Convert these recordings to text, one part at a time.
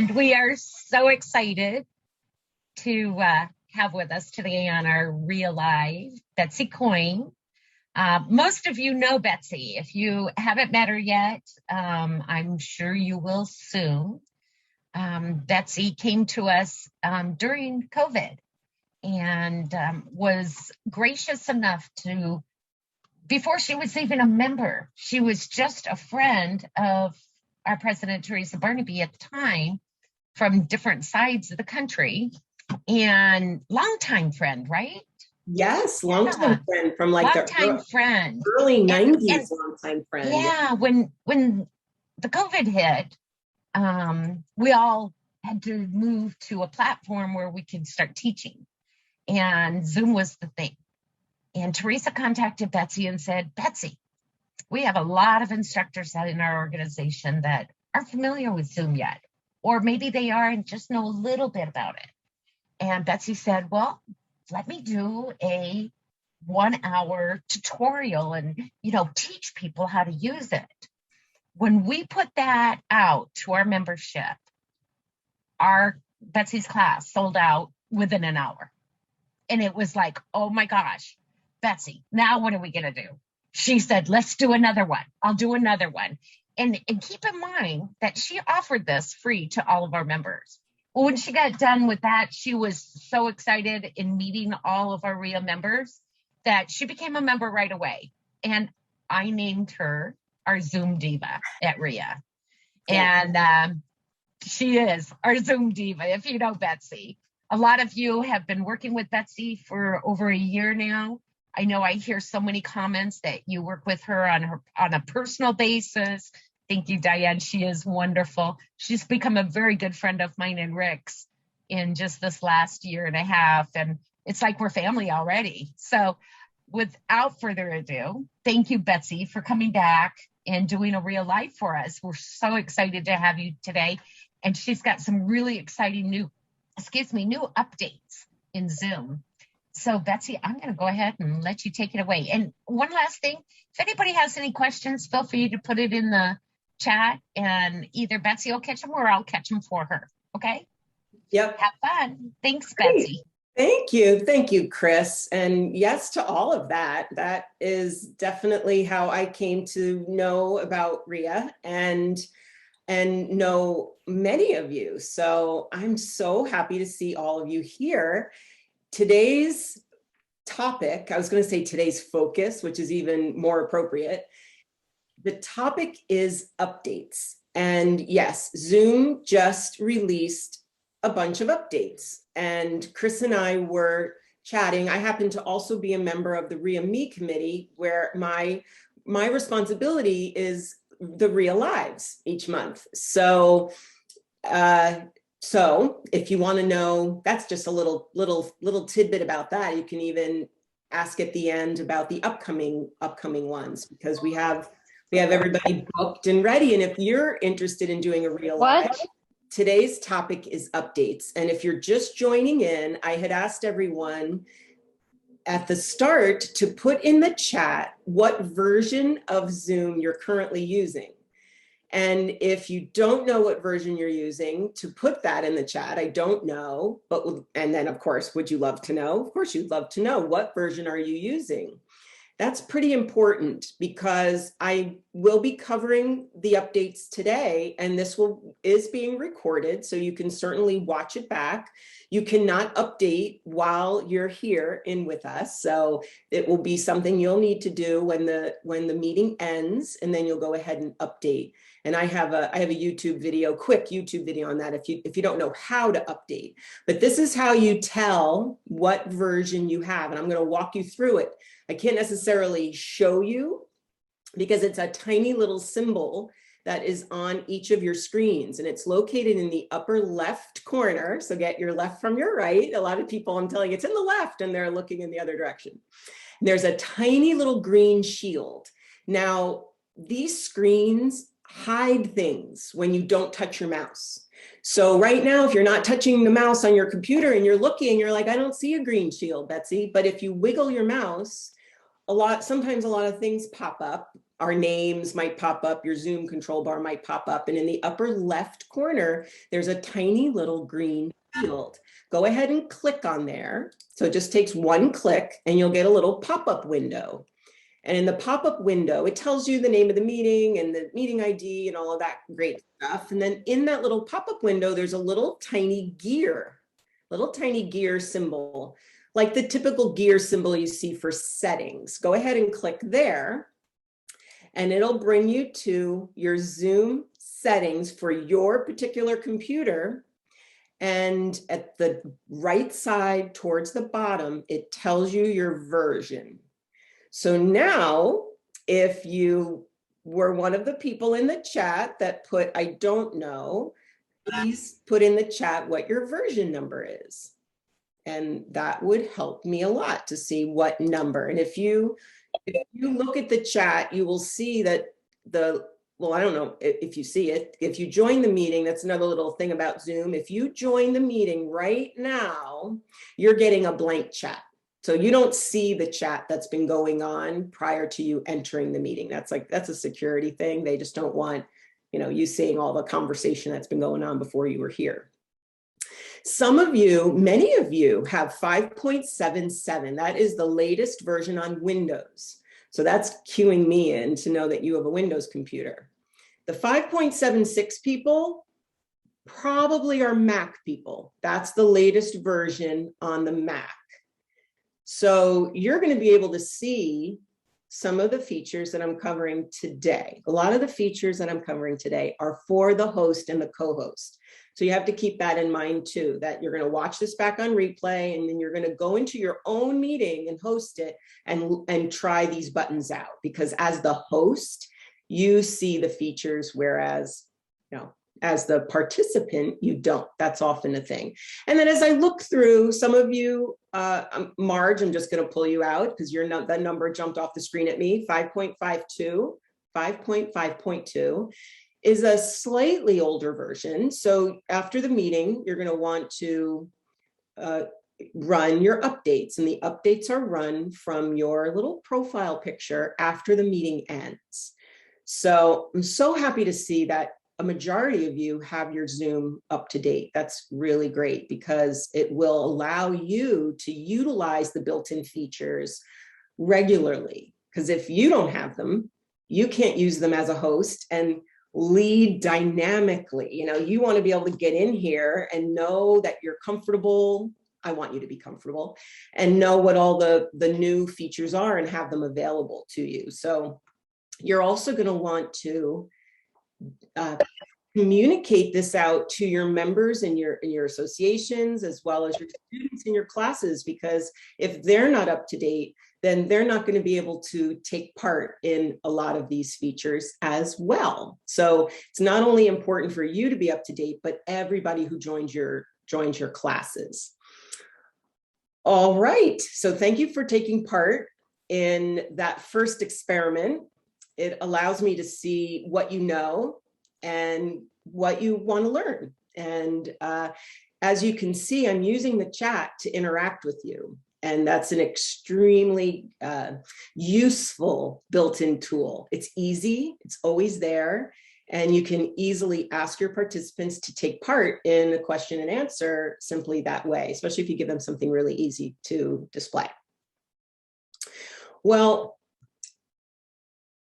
And we are so excited to have with us today on our REEALive, Betsy Coyne. Most of you know Betsy. If you haven't met her yet, I'm sure you will soon. Betsy came to us during COVID and was gracious enough to, before she was even a member, she was just a friend of our President Teresa Barnaby at the time from different sides of the country, and longtime friend, right? Yes, longtime friend from like longtime friend. Early 90s, longtime friend. Yeah, when the COVID hit, we all had to move to a platform where we could start teaching, and Zoom was the thing. And Teresa contacted Betsy and said, Betsy, we have a lot of instructors in our organization that aren't familiar with Zoom yet, or maybe they are and just know a little bit about it. And Betsy said, well, let me do a 1-hour tutorial and, teach people how to use it. When we put that out to our membership, our Betsy's class sold out within an hour. And it was like, oh my gosh, Betsy, now what are we going to do? She said, let's do another one. I'll do another one. And keep in mind that she offered this free to all of our members. Well, when she got done with that, she was so excited in meeting all of our REEA members that she became a member right away. And I named her our Zoom diva at REEA. Yeah. And she is our Zoom diva, if you know Betsy. A lot of you have been working with Betsy for over a year now. I know I hear so many comments that you work with her on a personal basis. Thank you, Diane. She is wonderful. She's become a very good friend of mine and Rick's in just this last year and a half. And it's like we're family already. So without further ado, thank you, Betsy, for coming back and doing a REEALive for us. We're so excited to have you today. And she's got some really exciting new updates in Zoom. So Betsy, I'm going to go ahead and let you take it away. And one last thing, if anybody has any questions, feel free to put it in the chat and either Betsy will catch them or I'll catch them for her. Okay? Yep. Have fun. Thanks, Great. Betsy. Thank you. Thank you, Chris. And yes to all of that. That is definitely how I came to know about REEA and know many of you. So I'm so happy to see all of you here. Today's topic, I was going to say today's focus, which is even more appropriate. The topic is updates. And yes, Zoom just released a bunch of updates. And Chris and I were chatting. I happen to also be a member of the REEA committee, where my responsibility is the REEALives each month. So if you want to know, that's just a little tidbit about that. You can even ask at the end about the upcoming ones, because we have everybody booked and ready. And if you're interested in doing a REEALive, today's topic is updates. And if you're just joining in, I had asked everyone at the start to put in the chat what version of Zoom you're currently using. And if you don't know what version you're using, to put that in the chat. I don't know, and then of course, would you love to know? Of course, you'd love to know, what version are you using? That's pretty important, because I will be covering the updates today, and this is being recorded, so you can certainly watch it back. You cannot update while you're here in with us, so it will be something you'll need to do when the meeting ends, and then you'll go ahead and update. And I have a YouTube video, quick YouTube video on that if you don't know how to update. But this is how you tell what version you have, and I'm going to walk you through it. I can't necessarily show you because it's a tiny little symbol that is on each of your screens, and it's located in the upper left corner. So get your left from your right. A lot of people, I'm telling you, it's in the left and they're looking in the other direction. And there's a tiny little green shield. Now, these screens hide things when you don't touch your mouse. So right now, if you're not touching the mouse on your computer and you're looking, you're like, I don't see a green shield, Betsy. But if you wiggle your mouse, sometimes a lot of things pop up our names might pop up, your Zoom control bar might pop up, and in the upper left corner, there's a tiny little green field. Go ahead and click on there. So it just takes one click and you'll get a little pop-up window. And in the pop-up window, it tells you the name of the meeting and the meeting ID and all of that great stuff. And then in that little pop-up window, there's a little tiny gear symbol, like the typical gear symbol you see for settings. Go ahead and click there, and it'll bring you to your Zoom settings for your particular computer. And at the right side towards the bottom, it tells you your version. So now, if you were one of the people in the chat that put, I don't know, please put in the chat what your version number is. And that would help me a lot to see what number. And if you look at the chat, you will see that well, I don't know if you see it. If you join the meeting, that's another little thing about Zoom. If you join the meeting right now, you're getting a blank chat. So you don't see the chat that's been going on prior to you entering the meeting. That's a security thing. They just don't want, you seeing all the conversation that's been going on before you were here. Some of you, many of you have 5.77. That is the latest version on Windows. So that's cueing me in to know that you have a Windows computer. The 5.76 people probably are Mac people. That's the latest version on the Mac. So you're going to be able to see some of the features that I'm covering today. A lot of the features that I'm covering today are for the host and the co-host. So you have to keep that in mind too, that you're going to watch this back on replay, and then you're going to go into your own meeting and host it and try these buttons out, because as the host, you see the features, whereas, as the participant, you don't. That's often a thing. And then as I look through, some of you, Marge, I'm just going to pull you out because that number jumped off the screen at me, 5.52, 5.5.2. is a slightly older version. So after the meeting, you're going to want to run your updates, and the updates are run from your little profile picture after the meeting ends. So I'm so happy to see that a majority of you have your Zoom up to date. That's really great, because it will allow you to utilize the built-in features regularly. Because if you don't have them, you can't use them as a host and lead dynamically. You want to be able to get in here and know that you're comfortable. I want you to be comfortable and know what all the new features are and have them available to you. So you're also going to want to communicate this out to your members in your associations, as well as your students in your classes, because if they're not up to date, then they're not going to be able to take part in a lot of these features as well. So it's not only important for you to be up to date, but everybody who joins your classes. All right, so thank you for taking part in that first experiment. It allows me to see what you know and what you want to learn. And as you can see, I'm using the chat to interact with you. And that's an extremely useful built-in tool. It's easy, it's always there, and you can easily ask your participants to take part in a question and answer simply that way, especially if you give them something really easy to display. Well,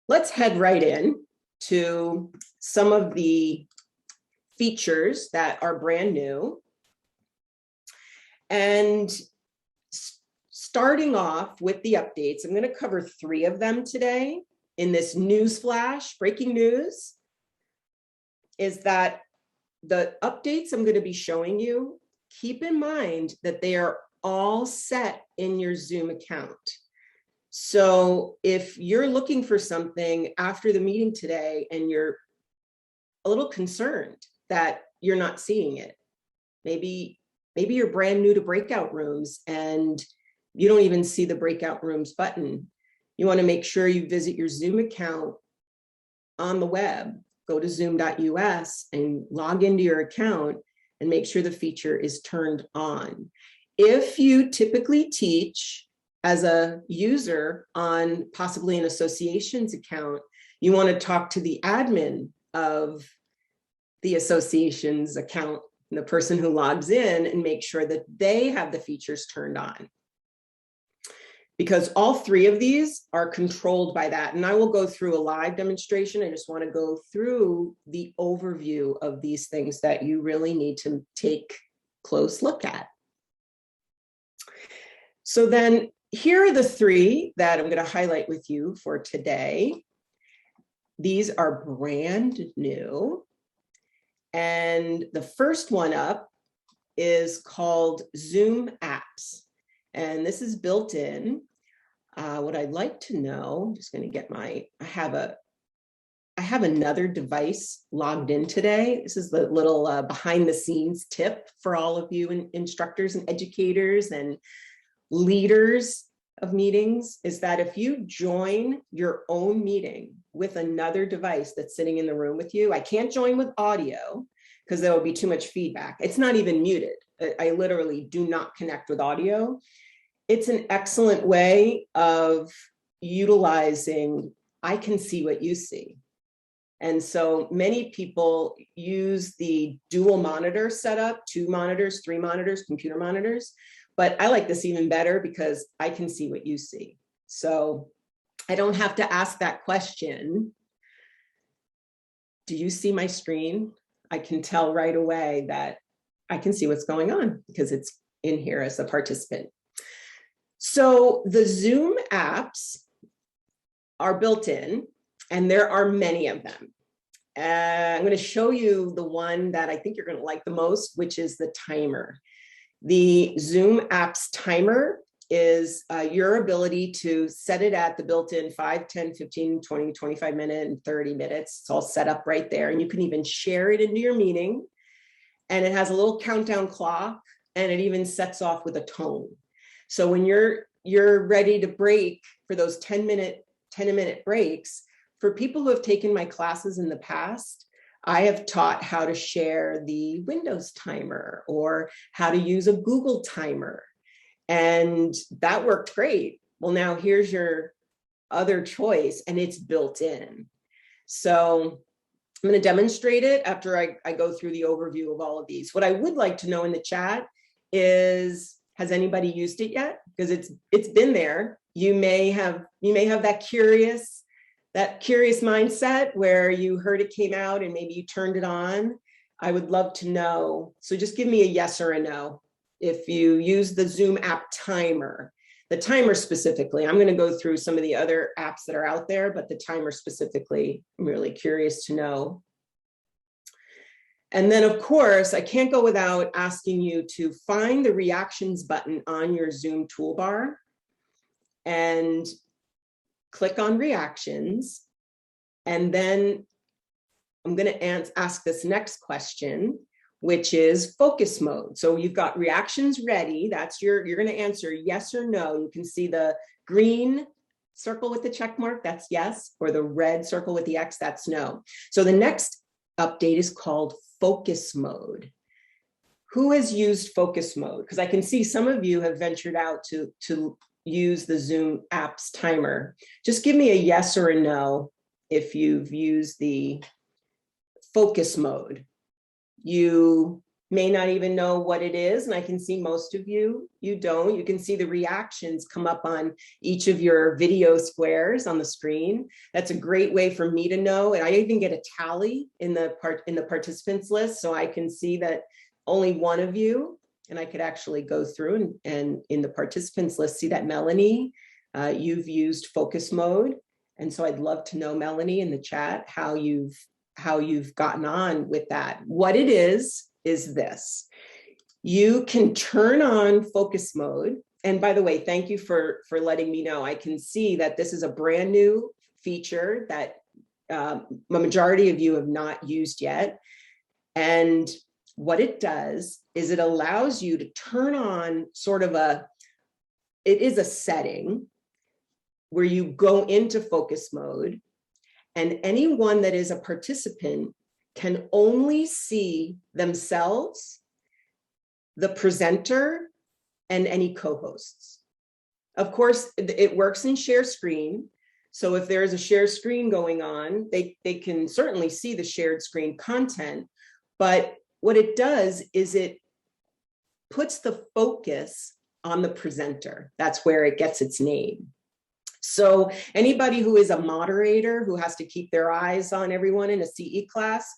let's head right in to some of the features that are brand new. And starting off with the updates, I'm going to cover 3 of them today in this news flash. Breaking news is that the updates I'm going to be showing you, keep in mind that they are all set in your Zoom account. So if you're looking for something after the meeting today and you're a little concerned that you're not seeing it, maybe you're brand new to Breakout Rooms and you don't even see the Breakout Rooms button. You want to make sure you visit your Zoom account on the web, go to zoom.us and log into your account and make sure the feature is turned on. If you typically teach as a user on possibly an association's account, You want to talk to the admin of the association's account, the person who logs in, and make sure that they have the features turned on. Because all three of these are controlled by that. And I will go through a live demonstration. I just want to go through the overview of these things that you really need to take a close look at. So then here are the three that I'm going to highlight with you for today. These are brand new. And the first one up is called Zoom Apps. And this is built in. What I'd like to know, I'm just going to get I have another device logged in today. This is the little behind the scenes tip for all of you instructors and educators and leaders of meetings, is that if you join your own meeting with another device that's sitting in the room with you, I can't join with audio because there will be too much feedback. It's not even muted. I literally do not connect with audio. It's an excellent way of utilizing, I can see what you see. And so many people use the dual monitor setup, 2 monitors, 3 monitors, computer monitors, but I like this even better because I can see what you see. So I don't have to ask that question. Do you see my screen? I can tell right away that I can see what's going on because it's in here as a participant. So the Zoom apps are built in, and there are many of them. I'm going to show you the one that I think you're going to like the most, which is the timer. The Zoom apps timer is your ability to set it at the built-in 5, 10, 15, 20, 25 minute, and 30 minutes. It's all set up right there. And you can even share it into your meeting. And it has a little countdown clock, and it even sets off with a tone. So when you're ready to break for those 10-minute breaks, for people who have taken my classes in the past, I have taught how to share the Windows timer or how to use a Google timer. And that worked great. Well, now here's your other choice, and it's built in. So I'm going to demonstrate it after I go through the overview of all of these. What I would like to know in the chat is, has anybody used it yet? Because it's been there. You may have that curious mindset where you heard it came out and maybe you turned it on. I would love to know. So just give me a yes or a no if you use the Zoom app timer. The timer specifically, I'm going to go through some of the other apps that are out there, but the timer specifically, I'm really curious to know. And then, of course, I can't go without asking you to find the reactions button on your Zoom toolbar and click on reactions. And then I'm going to ask this next question, which is focus mode. So you've got reactions ready. That's you're going to answer yes or no. You can see the green circle with the check mark, that's yes, or the red circle with the X, that's no. So the next update is called focus mode. Who has used focus mode? Because I can see some of you have ventured out to use the Zoom apps timer. Just give me a yes or a no if you've used the focus mode. You may not even know what it is, and I can see most of you don't. You can see the reactions come up on each of your video squares on the screen. That's a great way for me to know, and I even get a tally in the participants list, so I can see that only one of you, and I could actually go through and in the participants list see that Melanie, you've used focus mode, and so I'd love to know, Melanie, in the chat how you've gotten on with that. What it is this. You can turn on focus mode. And by the way, thank you for letting me know. I can see that this is a brand new feature that a majority of you have not used yet. And what it does is it allows you to turn on sort of it is a setting where you go into focus mode, and anyone that is a participant can only see themselves, the presenter, and any co-hosts. Of course, it works in share screen, So if there is a shared screen going on, they can certainly see the shared screen content, but what it does is it puts the focus on the presenter. That's where it gets its name. So anybody who is a moderator who has to keep their eyes on everyone in a CE class,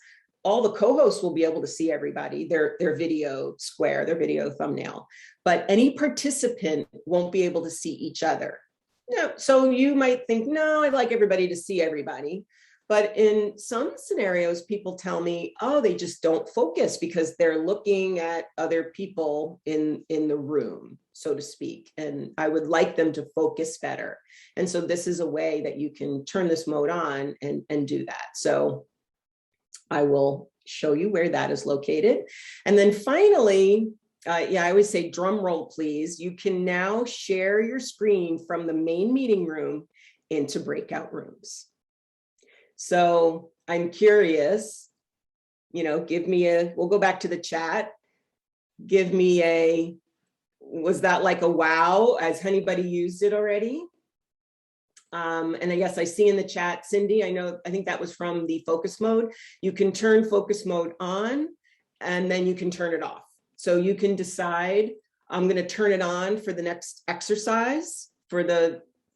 all the co-hosts will be able to see everybody, their video square, their video thumbnail, but any participant won't be able to see each other. No, so you might think, no, I'd like everybody to see everybody. But in some scenarios, people tell me, oh, they just don't focus because they're looking at other people in the room, so to speak. And I would like them to focus better. And so this is a way that you can turn this mode on and do that. So I will show you where that is located. And then finally, yeah, I always say drum roll, please. You can now share your screen from the main meeting room into breakout rooms. So I'm curious, you know, give me we'll go back to the chat. Give me was that like a wow? Has anybody used it already? And I guess I see in the chat, Cindy, I think that was from the focus mode. You can turn focus mode on and then you can turn it off. So you can decide, I'm going to turn it on for the next exercise for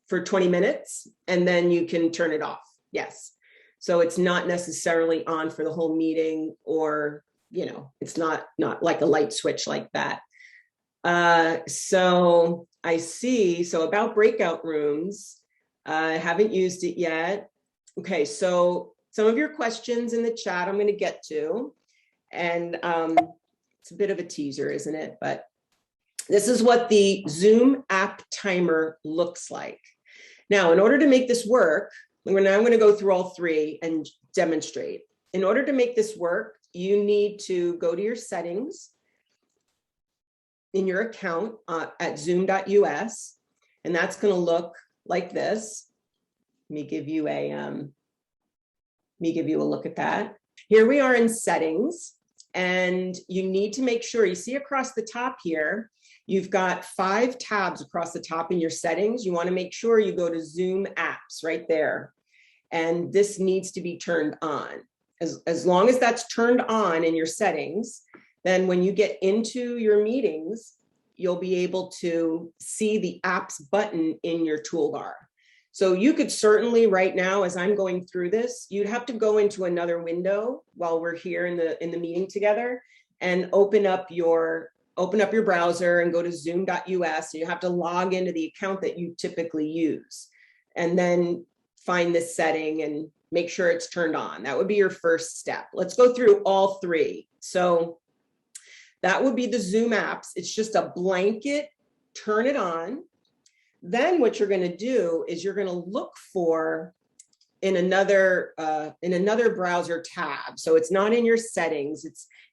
20 minutes, and then you can turn it off. Yes. So it's not necessarily on for the whole meeting, or, you know, it's not like a light switch like that. So I see, so about breakout rooms, I haven't used it yet. Okay, so some of your questions in the chat I'm going to get to, and it's a bit of a teaser, isn't it? But this is what the Zoom app timer looks like. Now, in order to make this work, I'm going to go through all three and demonstrate. In order to make this work, you need to go to your settings in your account at zoom.us, and that's going to look like this. Let me give you a look at that. Here we are in settings, and you need to make sure you see across the top here, you've got 5 tabs across the top in your settings. You want to make sure you go to Zoom apps right there. And this needs to be turned on. As long as that's turned on in your settings, then when you get into your meetings, you'll be able to see the apps button in your toolbar. So you could certainly right now, as I'm going through this, you'd have to go into another window while we're here in the meeting together and open up your browser and go to zoom.us. So you have to log into the account that you typically use, and then find this setting and make sure it's turned on. That would be your first step. Let's go through all 3. So that would be the Zoom apps. It's just a blanket, turn it on. Then what you're going to do is you're going to look for in another browser tab. So it's not in your settings.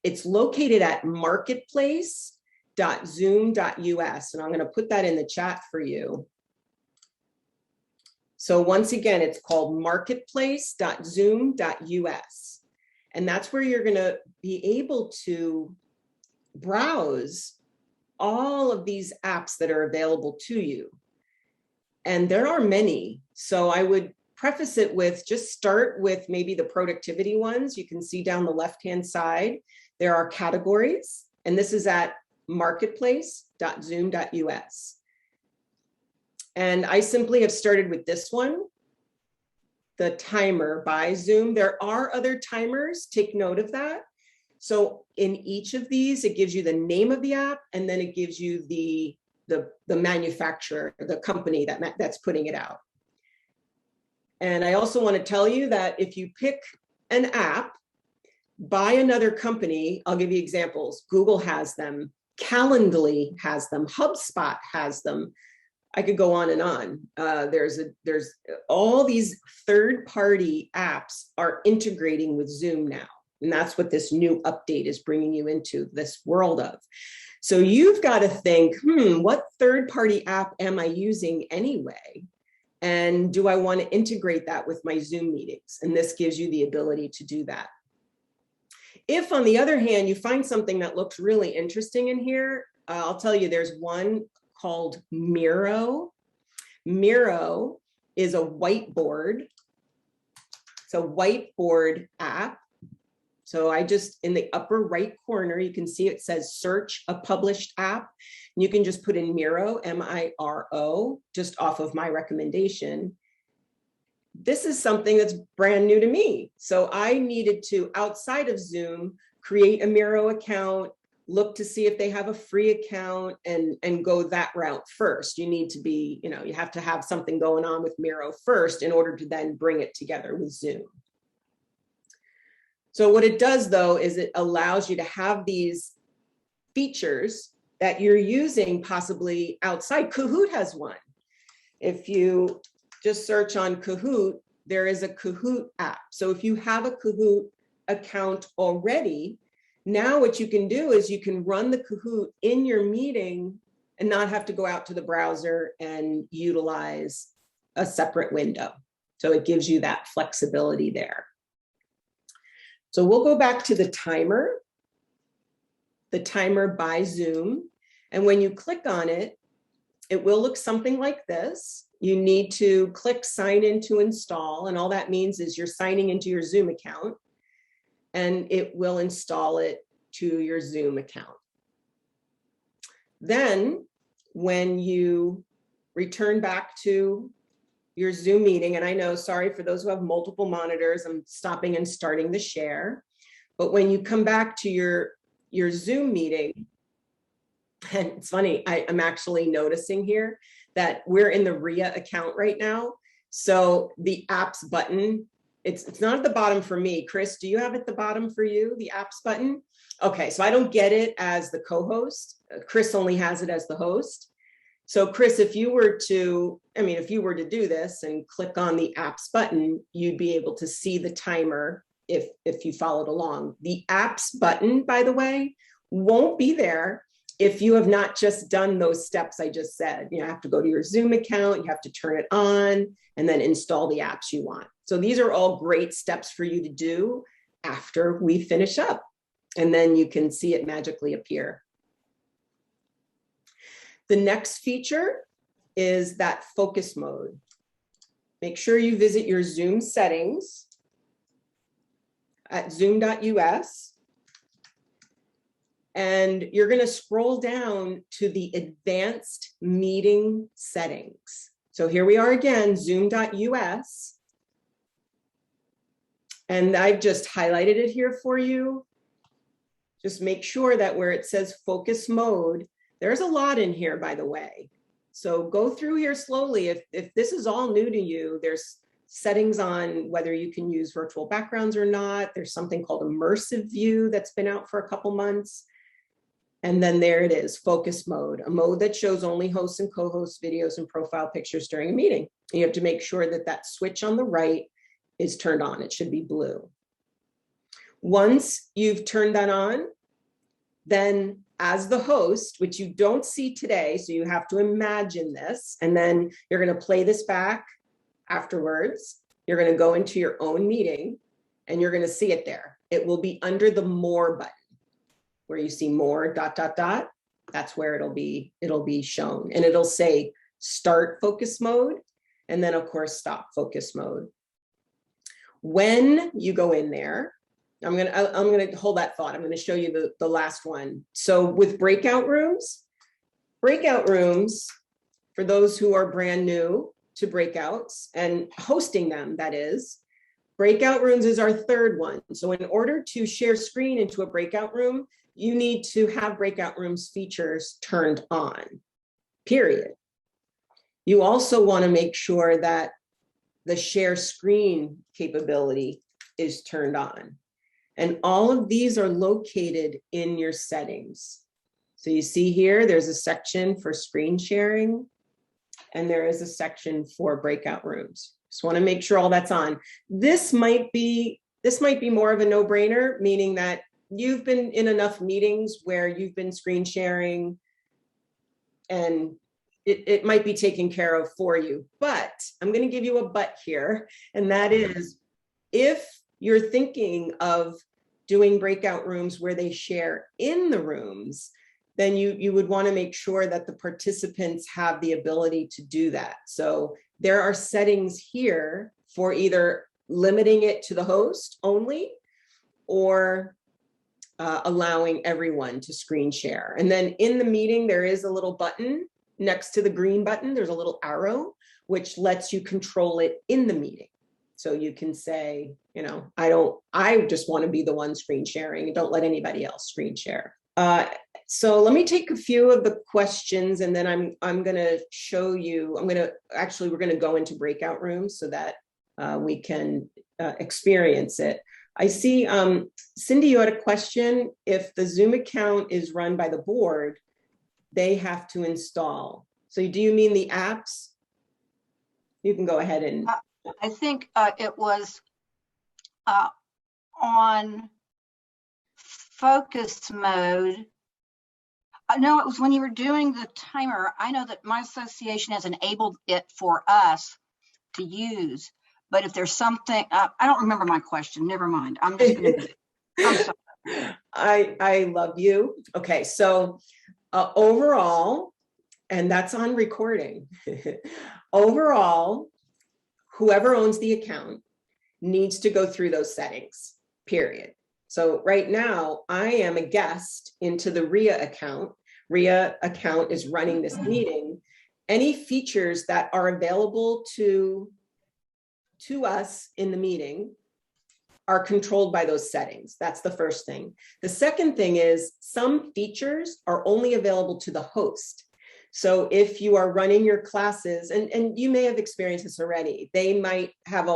It's located at marketplace.zoom.us, and I'm going to put that in the chat for you. So once again, it's called marketplace.zoom.us, and that's where you're going to be able to browse all of these apps that are available to you. And there are many. So I would preface it with just start with maybe the productivity ones. You can see down the left-hand side, there are categories, and this is at marketplace.zoom.us. And I simply have started with this one, the timer by Zoom. There are other timers, take note of that. So in each of these, it gives you the name of the app, and then it gives you the manufacturer, the company that's putting it out. And I also want to tell you that if you pick an app by another company, I'll give you examples. Google has them, Calendly has them, HubSpot has them. I could go on and on. There's all these third-party apps are integrating with Zoom now. And that's what this new update is bringing you into this world of. So you've got to think, what third-party app am I using anyway? And do I want to integrate that with my Zoom meetings? And this gives you the ability to do that. If, on the other hand, you find something that looks really interesting in here, I'll tell you there's one called Miro. Miro is a whiteboard. It's a whiteboard app. So I just, in the upper right corner, you can see it says search a published app. And you can just put in Miro, M-I-R-O, just off of my recommendation. This is something that's brand new to me. So I needed to, outside of Zoom, create a Miro account, look to see if they have a free account, and go that route first. You need to be, you have to have something going on with Miro first in order to then bring it together with Zoom. So what it does, though, is it allows you to have these features that you're using possibly outside. Kahoot has one. If you just search on Kahoot, there is a Kahoot app. So if you have a Kahoot account already, now what you can do is you can run the Kahoot in your meeting and not have to go out to the browser and utilize a separate window. So it gives you that flexibility there. So we'll go back to the timer by Zoom. And when you click on it, it will look something like this. You need to click sign in to install. And all that means is you're signing into your Zoom account, and it will install it to your Zoom account. Then when you return back to your Zoom meeting, and I know, sorry for those who have multiple monitors, I'm stopping and starting the share. But when you come back to your Zoom meeting, and it's funny, I'm actually noticing here that we're in the REEA account right now. So the apps button, it's not at the bottom for me. Chris, do you have at the bottom for you, the apps button? Okay, so I don't get it as the co-host. Chris only has it as the host. So Chris, if you were to do this and click on the apps button, you'd be able to see the timer if you followed along. The apps button, by the way, won't be there if you have not just done those steps I just said. You have to go to your Zoom account, you have to turn it on, and then install the apps you want. So these are all great steps for you to do after we finish up. And then you can see it magically appear. The next feature is that focus mode. Make sure you visit your Zoom settings at zoom.us. And you're going to scroll down to the advanced meeting settings. So here we are again, zoom.us. And I've just highlighted it here for you. Just make sure that where it says focus mode, there's a lot in here, by the way. So go through here slowly. If this is all new to you, there's settings on whether you can use virtual backgrounds or not. There's something called immersive view that's been out for a couple months. And then there it is, focus mode, a mode that shows only hosts and co-host videos and profile pictures during a meeting. You have to make sure that that switch on the right is turned on. It should be blue. Once you've turned that on, then as the host, which you don't see today, so you have to imagine this, and then you're going to play this back afterwards. You're going to go into your own meeting and you're going to see it there. It will be under the more button where you see more ... That's where it'll be shown, and it'll say start focus mode, and then of course stop focus mode. When you go in there, I'm gonna hold that thought. I'm going to show you the last one. So with breakout rooms, for those who are brand new to breakouts and hosting them, that is, breakout rooms is our third one. So in order to share screen into a breakout room, you need to have breakout rooms features turned on, period. You also want to make sure that the share screen capability is turned on. And all of these are located in your settings. So you see here, there's a section for screen sharing, and there is a section for breakout rooms. Just want to make sure all that's on. This might be more of a no-brainer, meaning that you've been in enough meetings where you've been screen sharing and it might be taken care of for you. But I'm going to give you a but here, and that is if you're thinking of doing breakout rooms where they share in the rooms, then you would want to make sure that the participants have the ability to do that. So there are settings here for either limiting it to the host only or allowing everyone to screen share. And then in the meeting, there is a little button next to the green button. There's a little arrow, which lets you control it in the meeting. So you can say, you know, I just want to be the one screen sharing and don't let anybody else screen share. So let me take a few of the questions and then I'm going to show you, we're going to go into breakout rooms so that we can experience it. I see, Cindy, you had a question. If the Zoom account is run by the board, they have to install. So do you mean the apps? You can go ahead and. I think it was on focus mode. No, it was when you were doing the timer. I know that my association has enabled it for us to use, but if there's something, I don't remember my question. Never mind. I'm just going to. I'm sorry. I love you. Okay, so overall, and that's on recording. Overall, whoever owns the account needs to go through those settings, period. So right now, I am a guest into the REEA account. REEA account is running this meeting. Any features that are available to us in the meeting are controlled by those settings. That's the first thing. The second thing is some features are only available to the host. So if you are running your classes, and you may have experienced this already, they might have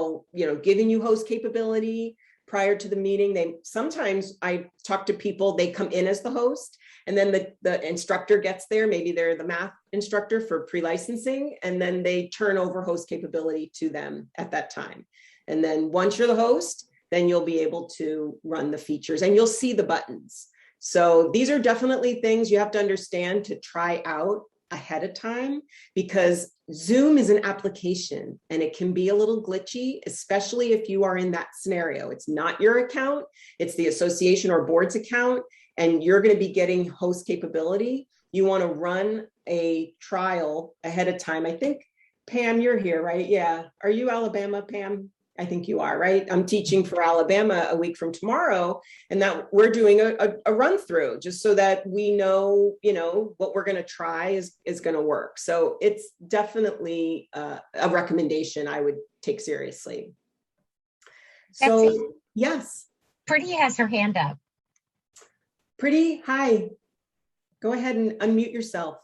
given you host capability prior to the meeting. Sometimes I talk to people, they come in as the host, and then the instructor gets there, maybe they're the math instructor for pre-licensing, and then they turn over host capability to them at that time. And then once you're the host, then you'll be able to run the features and you'll see the buttons. So these are definitely things you have to understand to try out ahead of time, because Zoom is an application and it can be a little glitchy, especially if you are in that scenario. It's not your account, it's the association or board's account, and you're going to be getting host capability. You want to run a trial ahead of time. I think, Pam, you're here, right? Yeah. Are you Alabama, Pam? I think you are, right? I'm teaching for Alabama a week from tomorrow, and that we're doing a run through just so that we know, what we're going to try is going to work. So it's definitely a recommendation I would take seriously. So Betsy? Yes. Pretty has her hand up. Pretty, hi. Go ahead and unmute yourself.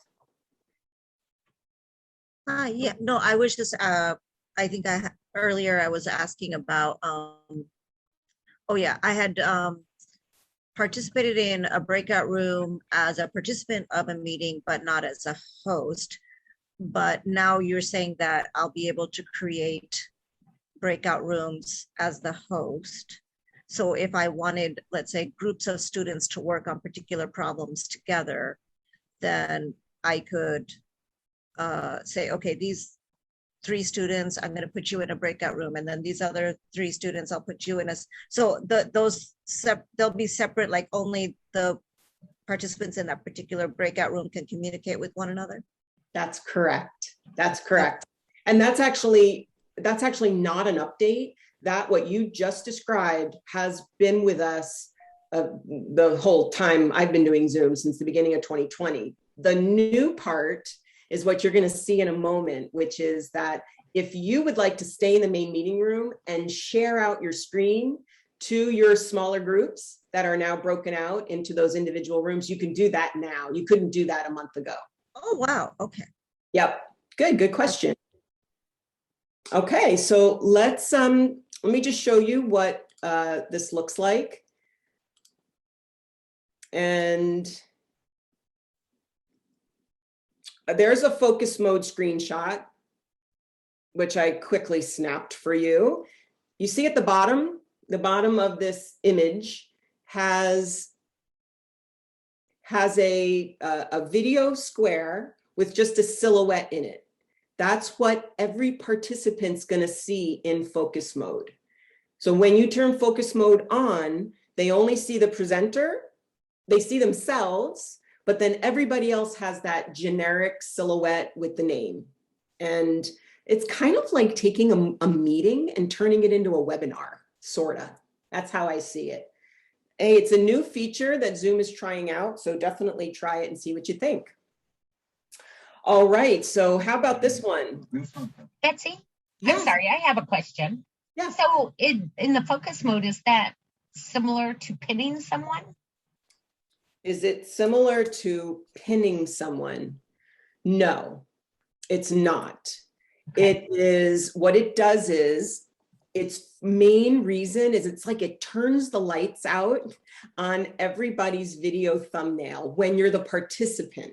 Yeah, no, I was just, I think earlier I was asking about, I had participated in a breakout room as a participant of a meeting, but not as a host. But now you're saying that I'll be able to create breakout rooms as the host. So if I wanted, let's say, groups of students to work on particular problems together, then I could say, okay, these 3 students, I'm going to put you in a breakout room, and then these other 3 students, I'll put you in a. So they'll be separate, like only the participants in that particular breakout room can communicate with one another. That's correct. That's correct. And that's actually not an update. That what you just described has been with us the whole time I've been doing Zoom since the beginning of 2020. The new part is what you're going to see in a moment, which is that if you would like to stay in the main meeting room and share out your screen to your smaller groups that are now broken out into those individual rooms, you can do that now. You couldn't do that a month ago. Oh, wow. Okay. Yep. Good question. Okay, so let me just show you what this looks like. And there's a focus mode screenshot, which I quickly snapped for you. You see at the bottom of this image has a video square with just a silhouette in it. That's what every participant's going to see in focus mode. So when you turn focus mode on, they only see the presenter, they see themselves, but then everybody else has that generic silhouette with the name. And it's kind of like taking a meeting and turning it into a webinar, sorta. That's how I see it. Hey, it's a new feature that Zoom is trying out, so definitely try it and see what you think. All right, so how about this one? Betsy, Yes. I'm sorry, I have a question. Yeah. So in the focus mode, is that similar to pinning someone? Is it similar to pinning someone? No, it's not. Okay. It is, what it does is, its main reason is it's like it turns the lights out on everybody's video thumbnail when you're the participant.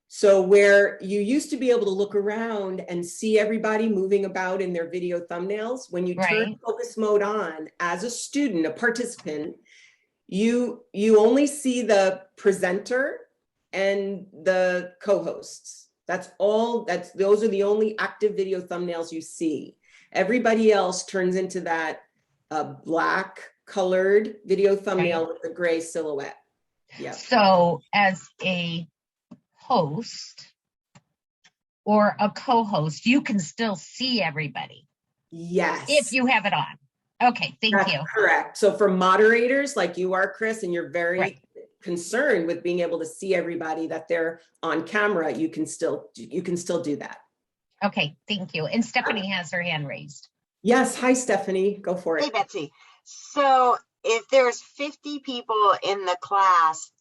So where you used to be able to look around and see everybody moving about in their video thumbnails, when you turn Right. focus mode on as a student, a participant, you only see the presenter and the co-hosts. That's all, those are the only active video thumbnails you see. Everybody else turns into that black colored video thumbnail with the gray silhouette. Yeah. So as a host or a co-host, you can still see everybody Yes. if you have it on. Okay, thank That's you. correct. So for moderators like you are, Chris, and you're very Right. concerned with being able to see everybody that they're on camera, you can still do that. Okay, thank you. And Stephanie has her hand raised. Yes. Hi, Stephanie. Go for Hey, it. Betsy. So if there's 50 people in the class,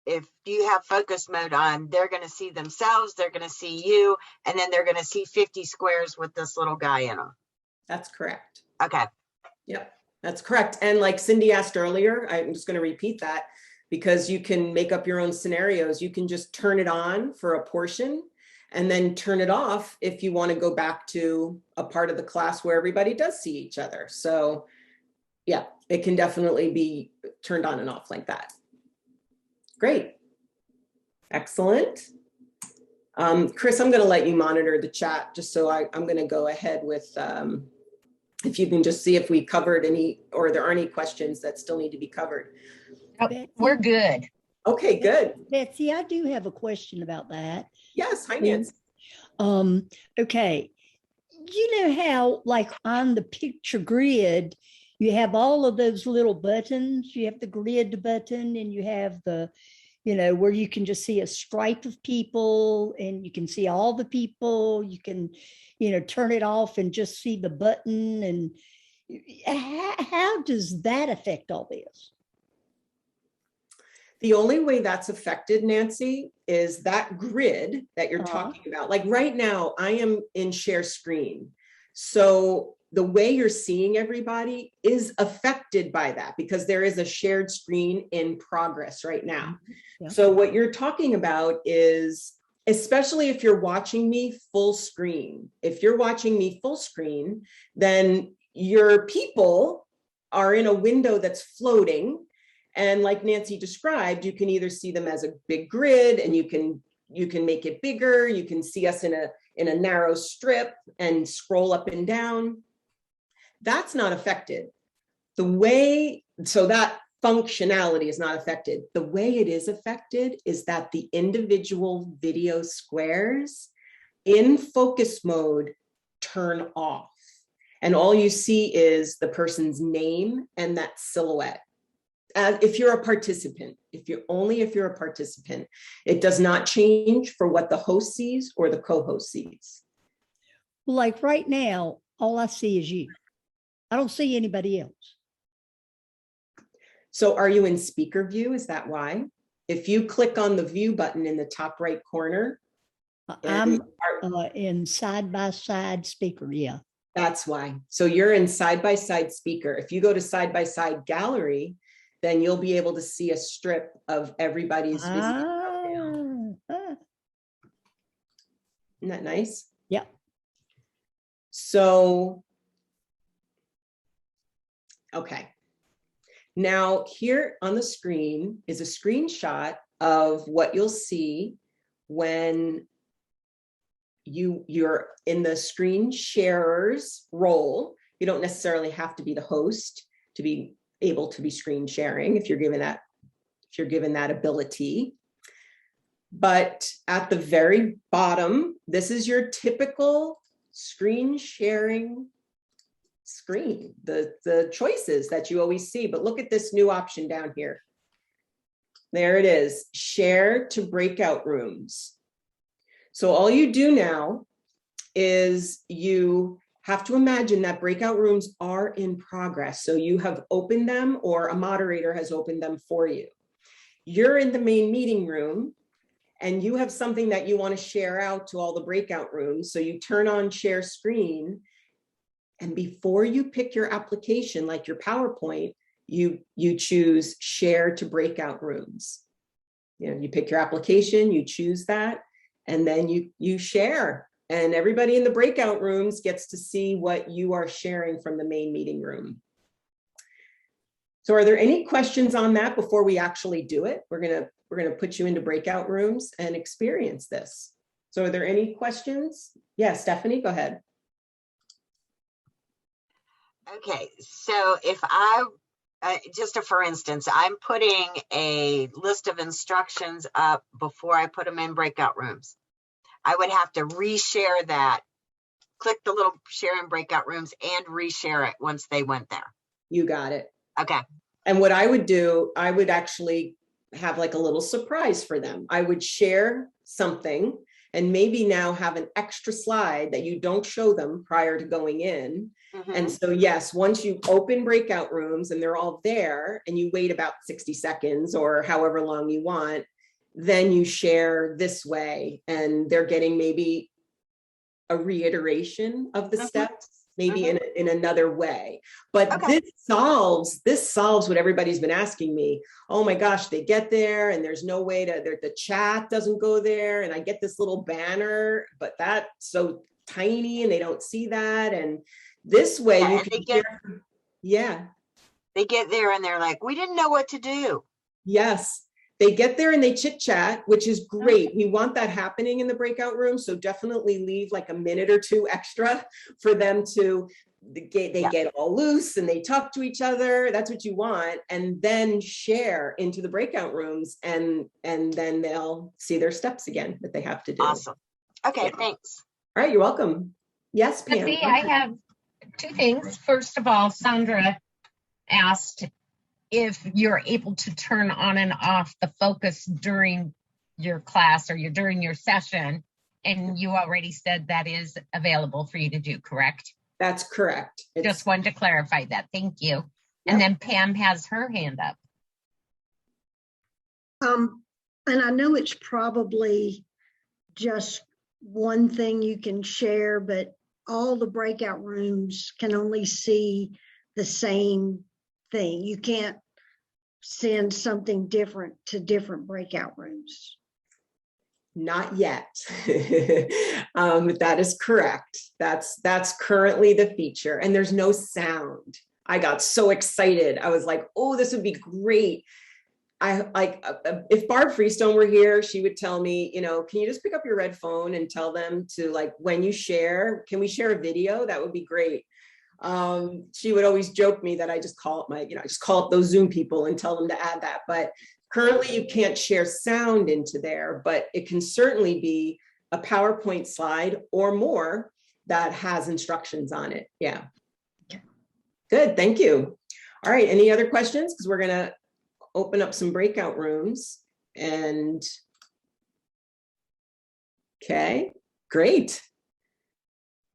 if you have focus mode on, they're going to see themselves, they're going to see you, and then they're going to see 50 squares with this little guy in them. That's correct. Okay. Yep, that's correct. And like Cindy asked earlier, I'm just going to repeat that because you can make up your own scenarios. You can just turn it on for a portion and then turn it off if you want to go back to a part of the class where everybody does see each other. So yeah, it can definitely be turned on and off like that. Great. Excellent. Chris, I'm going to let you monitor the chat just so I'm going to go ahead with, if you can just see if we covered any, or there are any questions that still need to be covered. Oh, Betsy? we're good. Okay, good. Betsy, I do have a question about that. Yes, hi, Nancy. Okay. You know how, like on the picture grid, you have all of those little buttons. You have the grid button and you have the, where you can just see a stripe of people and you can see all the people. You can, turn it off and just see the button. And how does that affect all this? The only way that's affected, Nancy, is that grid that you're talking about. Like right now, I am in share screen. So the way you're seeing everybody is affected by that because there is a shared screen in progress right now. Yeah. So what you're talking about is, especially if you're watching me full screen, if you're watching me full screen, then your people are in a window that's floating. And like Nancy described, you can either see them as a big grid and you can make it bigger. You can see us in a narrow strip and scroll up and down. That's not affected. So that functionality is not affected. The way it is affected is that the individual video squares in focus mode turn off. And all you see is the person's name and that silhouette. If you're a participant, if you're a participant, it does not change for what the host sees or the co-host sees. Like right now, all I see is you. I don't see anybody else. So are you in speaker view? Is that why? If you click on the view button in the top right corner. I'm in side-by-side speaker, yeah. That's why. So you're in side-by-side speaker. If you go to side-by-side gallery, then you'll be able to see a strip of everybody's video. Isn't that nice? Yeah. So, okay. Now here on the screen is a screenshot of what you'll see when you're in the screen sharer's role. You don't necessarily have to be the host to be able to be screen sharing if you're given that if you're given that ability. But at the very bottom, this is your typical screen sharing screen, the choices that you always see. But look at this new option down here. There it is, share to breakout rooms. So all you do now is you have to imagine that breakout rooms are in progress. So you have opened them, or a moderator has opened them for you. You're in the main meeting room and you have something that you want to share out to all the breakout rooms. So you turn on share screen, and before you pick your application, like your PowerPoint, you choose share to breakout rooms. You know, you pick your application, you choose that, and then you share. And everybody in the breakout rooms gets to see what you are sharing from the main meeting room. So are there any questions on that before we actually do it? We're gonna put you into breakout rooms and experience this. So are there any questions? Yeah, Stephanie, go ahead. Okay, so if I, just for instance, I'm putting a list of instructions up before I put them in breakout rooms. I would have to reshare that, click the little share in breakout rooms and reshare it once they went there. You got it. Okay. And what I would do, I would actually have like a little surprise for them. I would share something and maybe now have an extra slide that you don't show them prior to going in. Mm-hmm. And so, yes, once you open breakout rooms and they're all there and you wait about 60 seconds or however long you want, then you share this way and they're getting maybe a reiteration of the steps, maybe in another way. But this solves what everybody's been asking me. Oh my gosh, they get there and there's no way to, the chat doesn't go there. And I get this little banner, but that's so tiny and they don't see that. And this way you can they get there and they're like, we didn't know what to do. Yes. They get there and they chit chat, which is great. We want that happening in the breakout room. So definitely leave like a minute or two extra for them to get all loose and they talk to each other. That's what you want. And then share into the breakout rooms and then they'll see their steps again that they have to do. Awesome. Okay, thanks. All right, you're welcome. Yes, Pam. I have two things. First of all, Sandra asked if you're able to turn on and off the focus during your class or during your session, and you already said that is available for you to do, correct? That's correct. Just wanted to clarify that. Thank you. And then Pam has her hand up. And I know it's probably just one thing you can share, but all the breakout rooms can only see the same thing. You can't send something different to different breakout rooms. Not yet. That is correct. That's currently the feature, and there's no sound. I got so excited. I was like, oh, this would be great. If Barb Freestone were here, she would tell me, can you just pick up your red phone and tell them to, like, when you share, can we share a video? That would be great. She would always joke me that I just call up I just call up those Zoom people and tell them to add that. But currently you can't share sound into there, but it can certainly be a PowerPoint slide or more that has instructions on it. Yeah. Okay. Good. Thank you. All right. Any other questions? Because we're going to open up some breakout rooms and okay, great.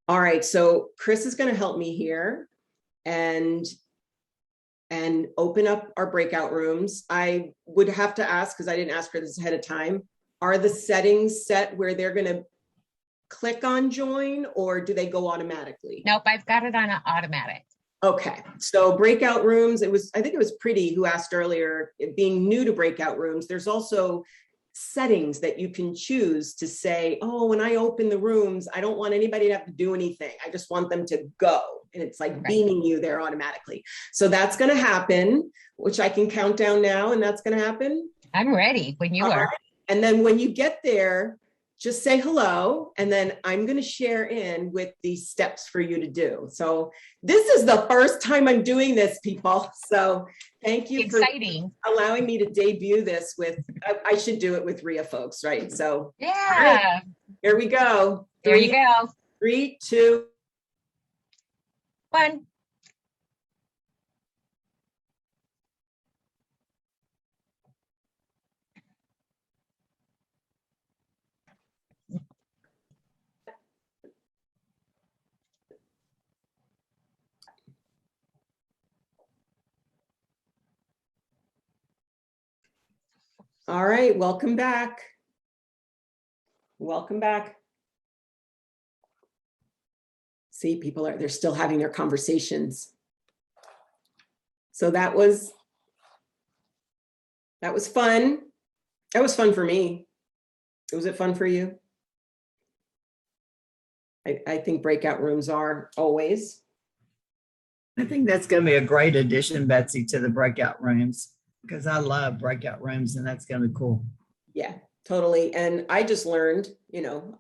All right, so Chris is going to help me here and open up our breakout rooms. I would have to ask, because I didn't ask for this ahead of time, are the settings set where they're going to click on join, or do they go automatically? Nope, I've got it on an automatic. Okay, so breakout rooms, I think it was Pretty who asked earlier, being new to breakout rooms, there's also settings that you can choose to say, oh, when I open the rooms, I don't want anybody to have to do anything. I just want them to go. And it's like beaming you there automatically. So that's going to happen, which I can count down now, and that's going to happen. I'm ready when you are. And then when you get there, just say hello, and then I'm going to share in with the steps for you to do. So this is the first time I'm doing this, people. So thank you Exciting. for allowing me to debut this with, I should do it with REEA folks, right? So Yeah. right, here we go. There you go. 3, 2, 1. All right, welcome back. Welcome back. See, people they're still having their conversations. So that was fun. That was fun for me. Was it fun for you? I think breakout rooms are always. I think that's going to be a great addition, Betsy, to the breakout rooms, because I love breakout rooms, and that's going to be cool. Yeah, totally. And I just learned, you know,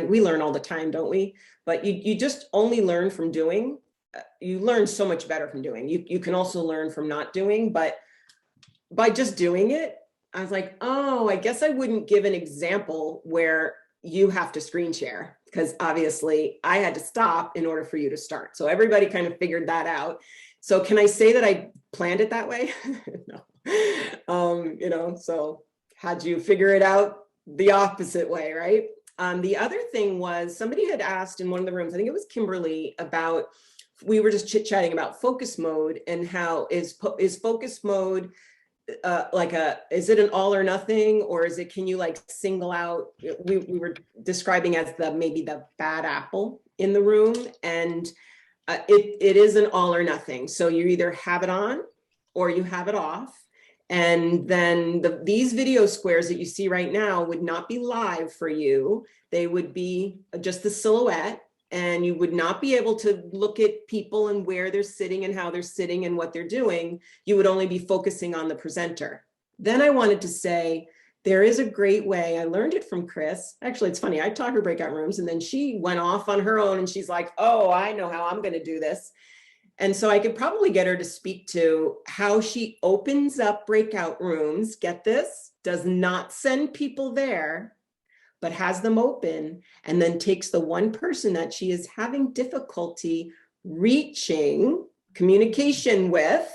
we learn all the time, don't we? But you just only learn from doing. You learn so much better from doing. You can also learn from not doing, but by just doing it, I was like, oh, I guess I wouldn't give an example where you have to screen share, because obviously I had to stop in order for you to start. So everybody kind of figured that out. So can I say that I planned it that way? No. You know, so how'd you figure it out the opposite way, right? The other thing was somebody had asked in one of the rooms, I think it was Kimberly, about, we were just chit-chatting about focus mode and how is focus mode is it an all or nothing, or is it, can you like single out, we were describing as maybe the bad apple in the room, and it is an all or nothing. So you either have it on or you have it off. And then these video squares that you see right now would not be live for you. They would be just the silhouette, and you would not be able to look at people and where they're sitting and how they're sitting and what they're doing. You would only be focusing on the presenter. Then I wanted to say, there is a great way. I learned it from Chris. Actually, it's funny. I taught her breakout rooms, and then she went off on her own, and she's like, oh, I know how I'm going to do this. And so I could probably get her to speak to how she opens up breakout rooms. Get this, does not send people there, but has them open, and then takes the one person that she is having difficulty reaching communication with.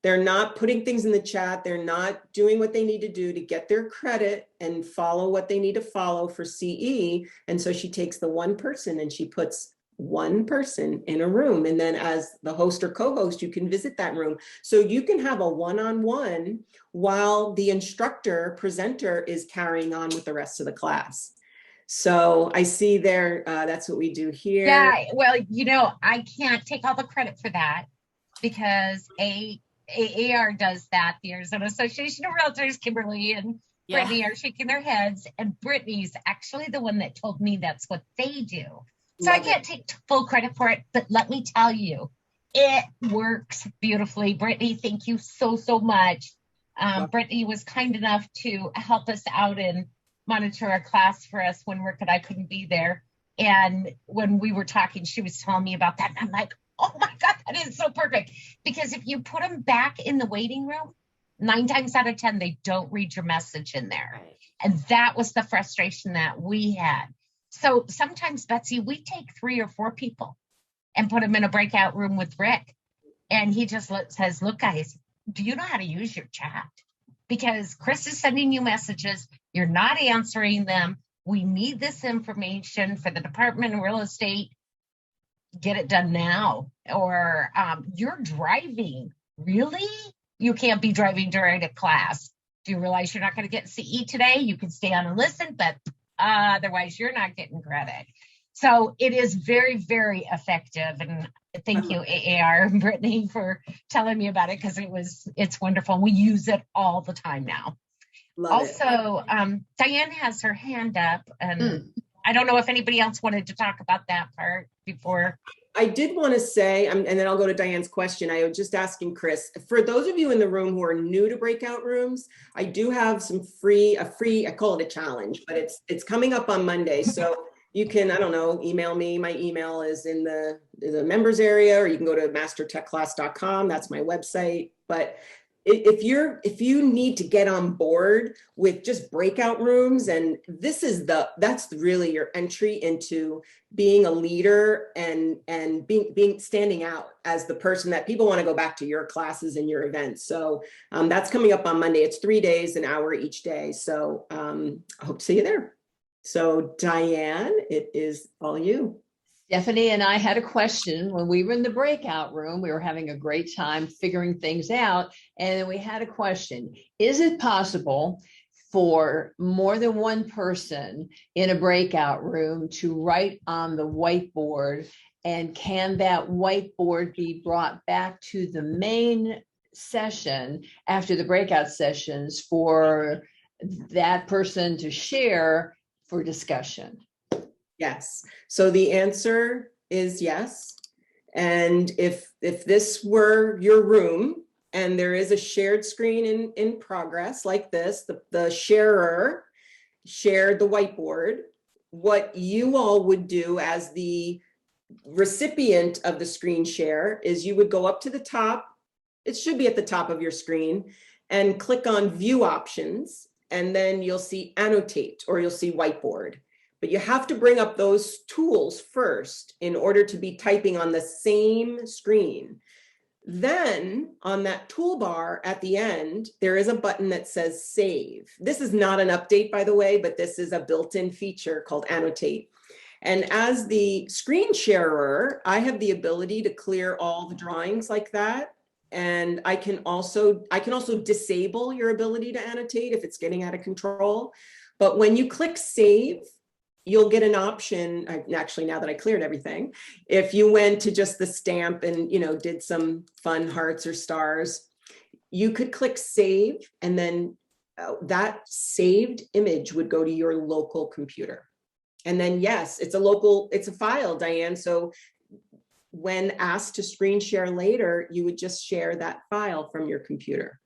They're not putting things in the chat. They're not doing what they need to do to get their credit and follow what they need to follow for CE. And so she takes the one person and she puts one person in a room. And then as the host or co-host, you can visit that room. So you can have a one-on-one while the instructor presenter is carrying on with the rest of the class. So I see there, that's what we do here. Yeah, well, you know, I can't take all the credit for that, because AAR does that. The Arizona Association of Realtors, Kimberly and Brittany are shaking their heads, and Brittany's actually the one that told me that's what they do. So I can't take full credit for it, but let me tell you, it works beautifully. Brittany, thank you so, so much. Brittany was kind enough to help us out and monitor our class for us when I couldn't be there. And when we were talking, she was telling me about that. And I'm like, oh my God, that is so perfect. Because if you put them back in the waiting room, 9 times out of 10, they don't read your message in there. Right. And that was the frustration that we had. So sometimes, Betsy, we take 3 or 4 people and put them in a breakout room with Rick. And he just says, look, guys, do you know how to use your chat? Because Chris is sending you messages. You're not answering them. We need this information for the Department of Real Estate. Get it done now. Or you're driving. Really? You can't be driving during a class. Do you realize you're not going to get CE today? You can stay on and listen, but otherwise you're not getting credit. So it is very, very effective. And thank you, AAR and Brittany, for telling me about it, because it's wonderful. We use it all the time now. Also, Diane has her hand up, and I don't know if anybody else wanted to talk about that part. before. I did want to say, and then I'll go to Diane's question. I was just asking Chris, for those of you in the room who are new to breakout rooms, I do have some free, I call it a challenge, but it's coming up on Monday. So you can, I don't know, email me. My email is in the members area, or you can go to mastertechclass.com. That's my website. But if you need to get on board with just breakout rooms, and that's really your entry into being a leader and being standing out as the person that people want to go back to your classes and your events. So that's coming up on Monday. It's 3 days, an hour each day. So I hope to see you there. So Diane, it is all you. Stephanie and I had a question when we were in the breakout room. We were having a great time figuring things out. And then we had a question. Is it possible for more than one person in a breakout room to write on the whiteboard? And can that whiteboard be brought back to the main session after the breakout sessions for that person to share for discussion? Yes. So the answer is yes. And if this were your room and there is a shared screen in progress like this, the sharer shared the whiteboard, what you all would do as the recipient of the screen share is you would go up to the top. It should be at the top of your screen, and click on view options. And then you'll see annotate, or you'll see whiteboard. But you have to bring up those tools first in order to be typing on the same screen. Then on that toolbar at the end, there is a button that says save. This is not an update, by the way, but this is a built-in feature called annotate. And as the screen sharer, I have the ability to clear all the drawings like that. And I can also disable your ability to annotate if it's getting out of control. But when you click save, you'll get an option. Actually, now that I cleared everything, if you went to just the stamp and did some fun hearts or stars, you could click save, and then that saved image would go to your local computer. And then yes, it's a file, Diane. So when asked to screen share later, you would just share that file from your computer.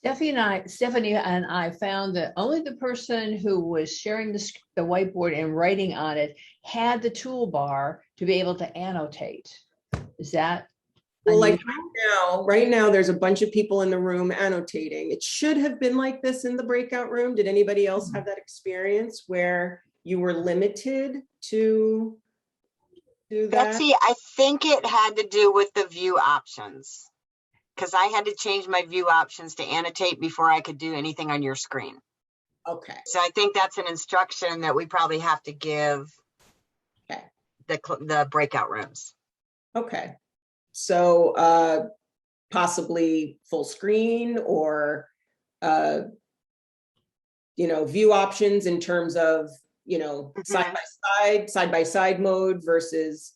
Stephanie and I found that only the person who was sharing the whiteboard and writing on it had the toolbar to be able to annotate. Is that? Well, like right now, there's a bunch of people in the room annotating. It should have been like this in the breakout room. Did anybody else have that experience where you were limited to that? Betsy, I think it had to do with the view options, because I had to change my view options to annotate before I could do anything on your screen. Okay. So I think that's an instruction that we probably have to give the breakout rooms. Okay. So possibly full screen, or view options in terms of side by side mode versus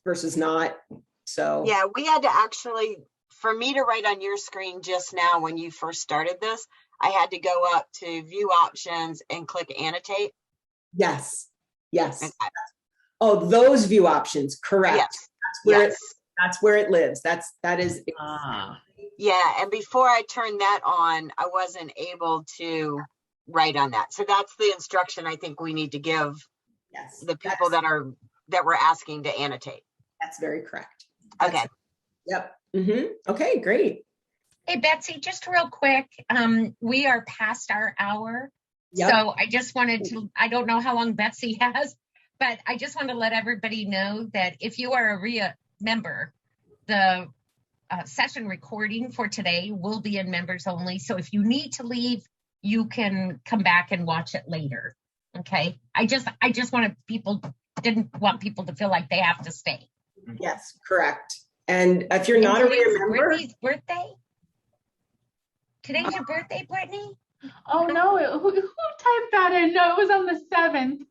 versus not. So yeah, we had to actually, for me to write on your screen just now when you first started this, I had to go up to view options and click annotate. Yes. Okay. Oh, those view options, correct. Yes. That's where it lives. That is. Yeah, and before I turned that on, I wasn't able to write on that. So that's the instruction I think we need to give the people that we're asking to annotate. That's very correct. Okay. Yep. Okay, great. Hey, Betsy, just real quick. We are past our hour. Yep. So I just wanted to, I don't know how long Betsy has, but I just want to let everybody know that if you are a REEA member, the session recording for today will be in members only. So if you need to leave, you can come back and watch it later. Okay. I just didn't want people to feel like they have to stay. Yes, correct. And if you're not a REEA member, Brittany's birthday. Today's your birthday, Brittany? Oh no, who typed that in? No, it was on the 7th.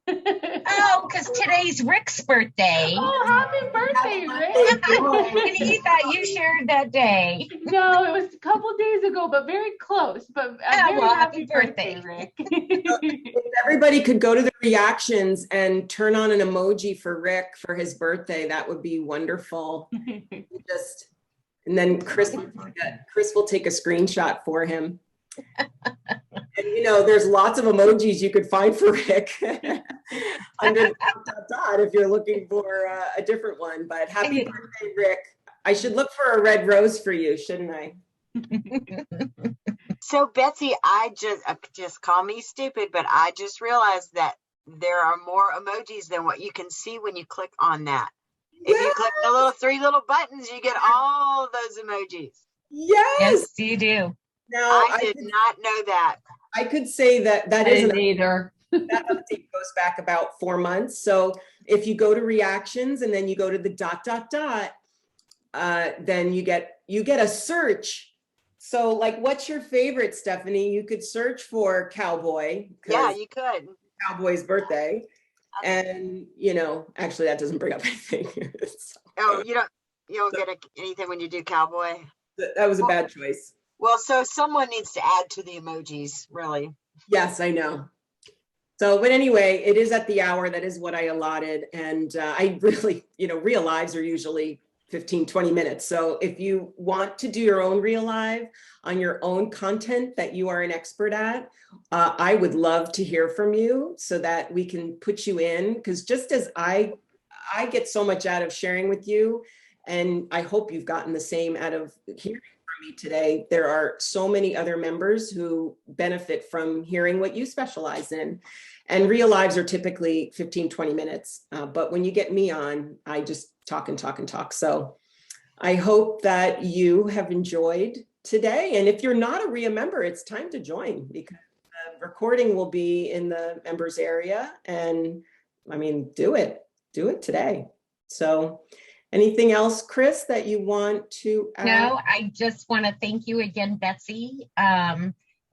Oh, because today's Rick's birthday. Oh, happy birthday, Rick. And he thought you shared that day. No, it was a couple days years ago, but very close. But Yeah, very well, happy happy birthday, birthday. Rick. If everybody could go to the reactions and turn on an emoji for Rick for his birthday, that would be wonderful. Just, and then Chris will take a screenshot for him. And you know, there's lots of emojis you could find for Rick under the ... if you're looking for a different one. But happy birthday, Rick. I should look for a red rose for you, shouldn't I? So Betsy, I just call me stupid, but I just realized that there are more emojis than what you can see when you click on that. If you click the little 3 little buttons, you get all those emojis. Yes, you do. Now I did not know that. I could say that I is didn't either. that update goes back about 4 months. So if you go to reactions and then you go to the ... then you get a search. So like, what's your favorite, Stephanie? You could search for cowboy. Yeah, you could. Cowboy's birthday. And you know, actually that doesn't bring up anything. So, Oh, you don't get anything when you do cowboy. that was a bad choice. Well, so someone needs to add to the emojis, really. Yes, I know. So, but anyway, it is at the hour. That is what I allotted. And I really, REEALives are usually 15, 20 minutes. So if you want to do your own REEALive on your own content that you are an expert at, I would love to hear from you so that we can put you in. Because just as I get so much out of sharing with you, and I hope you've gotten the same out of hearing from me today, there are so many other members who benefit from hearing what you specialize in. And REEALives are typically 15, 20 minutes. But when you get me on, I just talk and talk and talk. So I hope that you have enjoyed today. And if you're not a REEA member, it's time to join, because the recording will be in the members area. And I mean, do it today. So anything else, Chris, that you want to add? No, I just want to thank you again, Betsy.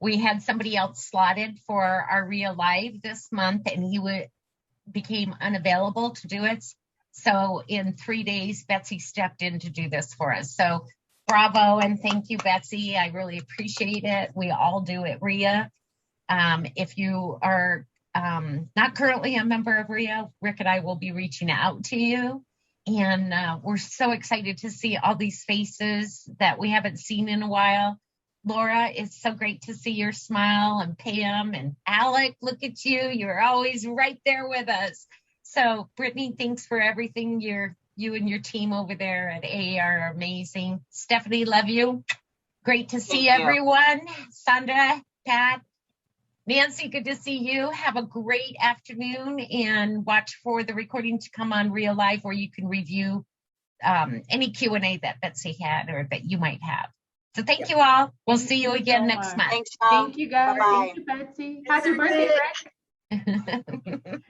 We had somebody else slotted for our REEALive this month, and he became unavailable to do it. So in 3 days, Betsy stepped in to do this for us. So bravo, and thank you, Betsy. I really appreciate it. We all do at REEA. If you are not currently a member of REEA, Rick and I will be reaching out to you. And we're so excited to see all these faces that we haven't seen in a while. Laura, it's so great to see your smile, and Pam and Alec, look at you. You're always right there with us. So Brittany, thanks for everything. You and your team over there at AAR are amazing. Stephanie, love you. Great to see everyone. Sandra, Pat, Nancy, good to see you. Have a great afternoon, and watch for the recording to come on REEALive, where you can review any Q&A that Betsy had or that you might have. So thank you all. We'll see you again next month. Thanks, Thank you, guys. Bye-bye. Thank you, Betsy. Happy birthday, Rick.